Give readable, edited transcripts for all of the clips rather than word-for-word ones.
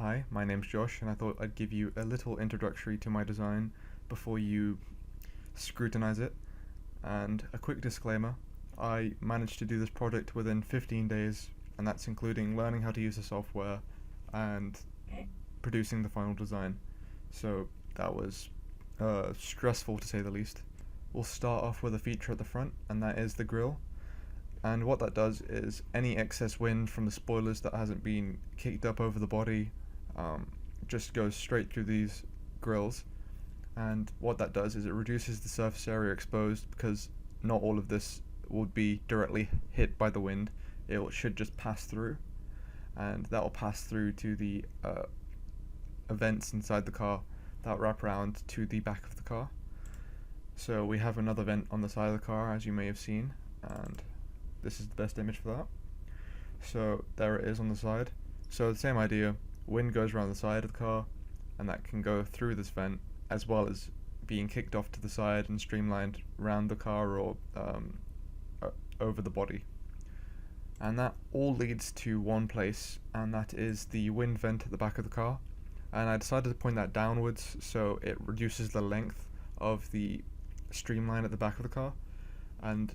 Hi, my name's Josh, and I thought I'd give you a little introductory to my design before you scrutinize it. And a quick disclaimer, I managed to do this project within 15 days, and that's including learning how to use the software and producing the final design. So that was stressful to say the least. We'll start off with a feature at the front, and that is the grille. And what that does is any excess wind from the spoilers that hasn't been kicked up over the body just goes straight through these grills. And what that does is it reduces the surface area exposed, because not all of this would be directly hit by the wind. It should just pass through, and that will pass through to the vents inside the car that wrap around to the back of the car. So we have another vent on the side of the car, as you may have seen, and this is the best image for that. So there it is on the side. So the same idea, wind goes around the side of the car, and that can go through this vent, as well as being kicked off to the side and streamlined around the car or over the body. And that all leads to one place, and that is the wind vent at the back of the car. And I decided to point that downwards so it reduces the length of the streamline at the back of the car. And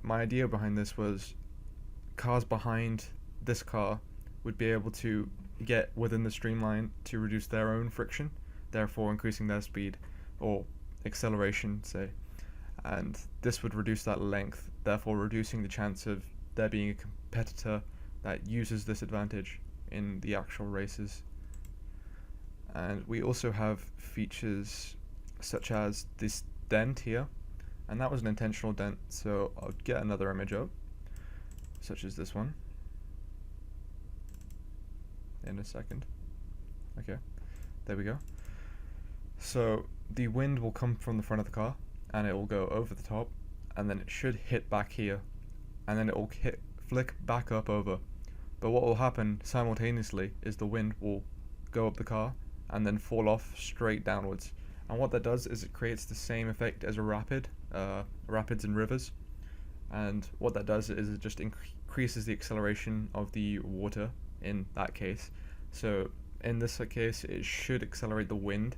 my idea behind this was cars behind this car would be able to get within the streamline to reduce their own friction, therefore increasing their speed or acceleration, say. And this would reduce that length, therefore reducing the chance of there being a competitor that uses this advantage in the actual races. And we also have features such as this dent here, and that was an intentional dent, so I'll get another image up, such as this one, in a second. Okay, there we go. So the wind will come from the front of the car, and it will go over the top, and then it should hit back here, and then it will flick back up over. But what will happen simultaneously is the wind will go up the car and then fall off straight downwards. And what that does is it creates the same effect as a rapids in rivers. And what that does is it just increases the acceleration of the water in that case. So in this case, it should accelerate the wind,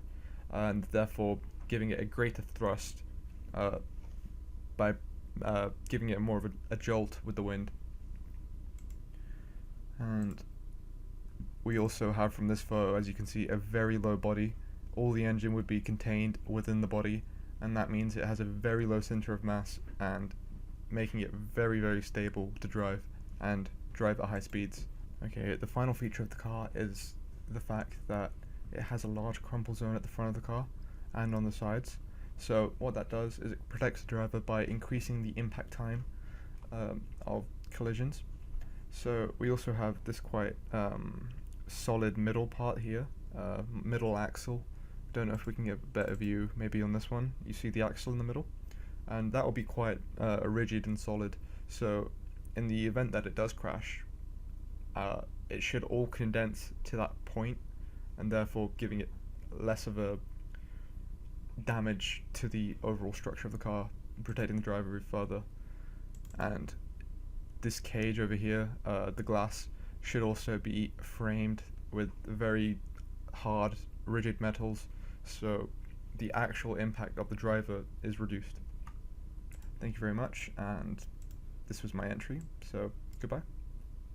and therefore giving it a greater thrust by giving it more of a jolt with the wind. And we also have from this photo, as you can see, a very low body. All the engine would be contained within the body, and that means it has a very low center of mass, and making it very, very stable to drive and drive at high speeds. Okay, the final feature of the car is the fact that it has a large crumple zone at the front of the car and on the sides. So what that does is it protects the driver by increasing the impact time of collisions. So we also have this quite solid middle part here, middle axle. Don't know if we can get a better view maybe on this one. You see the axle in the middle, and that will be quite rigid and solid. So in the event that it does crash, it should all condense to that point, and therefore giving it less of a damage to the overall structure of the car, protecting the driver further. And this cage over here, the glass, should also be framed with very hard, rigid metals, so the actual impact of the driver is reduced. Thank you very much, and this was my entry, so goodbye.